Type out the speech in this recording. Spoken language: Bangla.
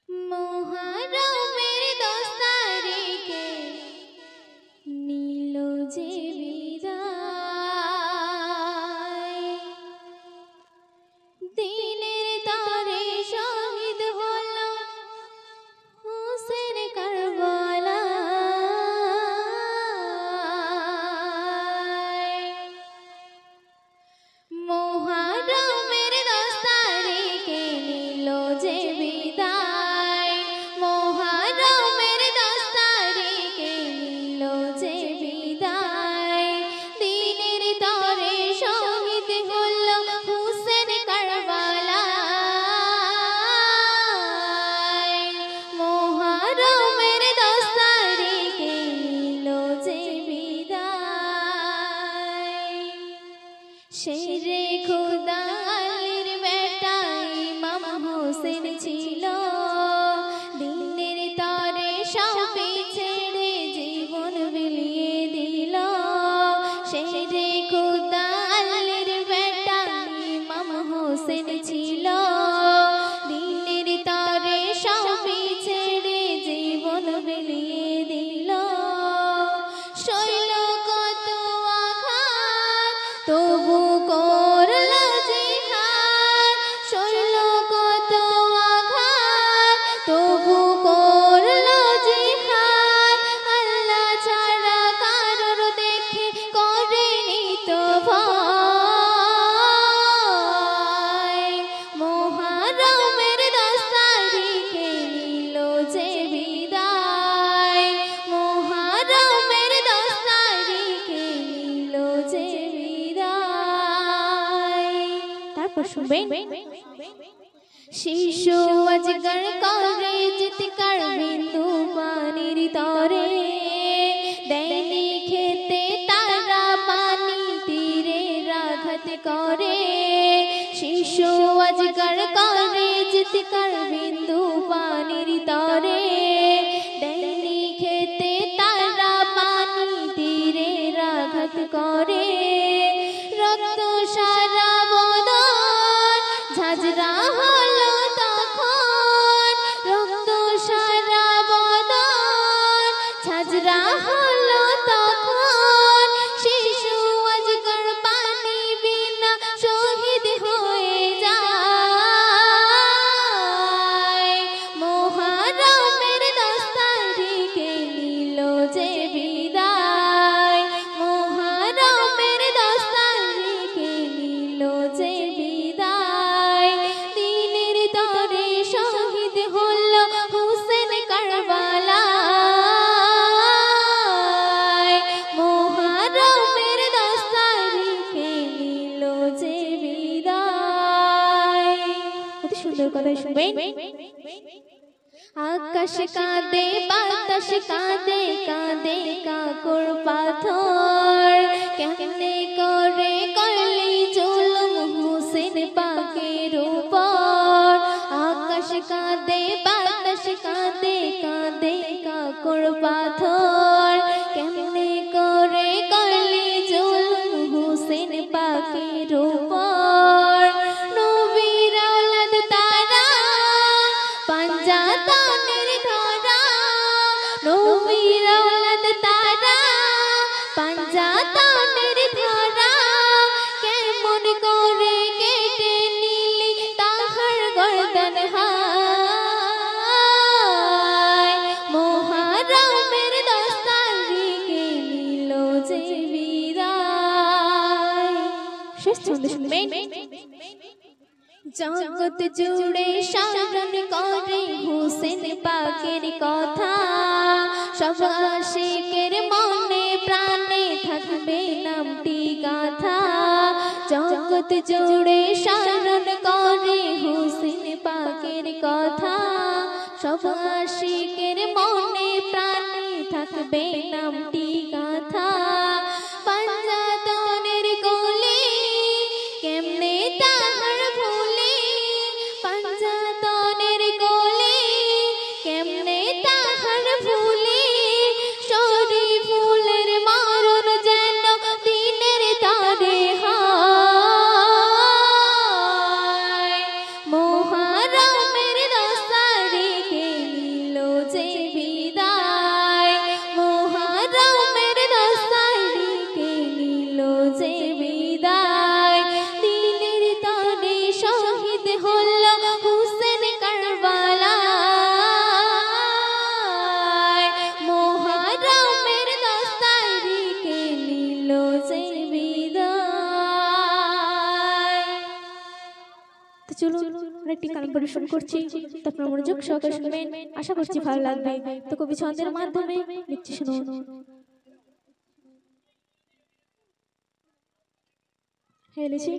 মোহরমের 10 তারিখে নীল যে বিদায়, দিনের তরে শহীদ হলো হোসেন কারবালায়। মোহরমের 10 তারিখে নীল যে বিদায়, মোহরমের 10 তারিখে নীল যে বিদায়, দিনের তরে শহীদ হলো হোসেন কারবালায়। মোহরমের 10 তারিখে নীল যে বিদায়, শেরে খোদা আলীর বেটা ইমাম হোসেন ছিল, দিনের তরে সবই ছেড়ে জীবন বিলিয়ে দিল। শেরে খোদা আলীর বেটা ইমাম হোসেন ছিল, দিনের তরে সবই ছেড়ে জীবন বিলিয়ে দিল। শৈল কত আঘাত তবু করল জিহাদ, শৈল কত আঘাত তবু করল জিহাদ। আল্লাহ ছাড়া কারোর দেখে করেনি তো ভয়। মোহরমের 10 তারিখে নীল যে বিদায়, মোহরমের 10 তারিখে নীল যে বিদায়। তারপর শুনবেন, শিশু অজগর করে চিৎকার বিন্দু পানির তরে, দেয়নি খেতে তারা পানি তীরে আঘাত করে। শিশু অজগর করে চিৎকার বিন্দু পানির তরে, দেয়নি খেতে তারা পানি তীরে আঘাত করে। রক্ত সারা বদন ঝাঁঝরা হলো তখন, রক্ত সারা বদন ঝাঁঝরা হলো তখন। শিশু অজগর পানি বিনা শহীদ হয়ে যায়। মোহরমের 10 তারিখে নীল যে বিদায়, মোহরমের 10 তারিখে নীল যে বিদায়, দিনের তরে শহীদ হলো হোসেন কারবালায়। মোহরমের 10 তারিখে নীল যে বিদায়। কত সুন্দর কথা শুনবেন। আকাশ কাঁদে বাতাস কাঁদে, কাঁদে কাকর পাথর, কেমনে করে করলি জুলুম হোসেন পাকের উপর। আকাশ কাঁদে বাতাস কাঁদে, কাঁদে কাকর পাথর, কেমনে করে করলি জুলুম হোসেন পাকের উপর। নবীর আওলাদ তারা পাঞ্জাতনের ধরা, নবীর আওলাদ তারা পাঞ্জাতনের ধরা, কেমন করে কেটে নিলি তাহার গর্দন হায়। মোহরমের 10 তারিখে নীল যে বিদায়। শেষ ছন্দ শুনবেন। জগৎ জুড়ে স্মরণ করে হোসেন পাকের কথা, সব আশিকের মনে প্রাণে থাকবে নামটি গাথা। জগৎ জুড়ে স্মরণ করে হোসেন পাকের কথা, সব আশিকের মনে প্রাণে থাকবে নামটি গাথা। পাঞ্জাতনের কোলে কেমনে তাহার ভুলি, পাঞ্জাতনের কোলে কেমনে তাহার ভুলি। শরীফুলের মরণ যেন দিনের তরে হয়। আমরা একটি গান পরিবেশন করছি, তো আপনারা মনোযোগ সহকারে শুনবেন, আশা করছি ভালো লাগবে। তো কবি ছন্দের মাধ্যমে লিখছি, শুনুন। হ্যাঁ, লিখছি।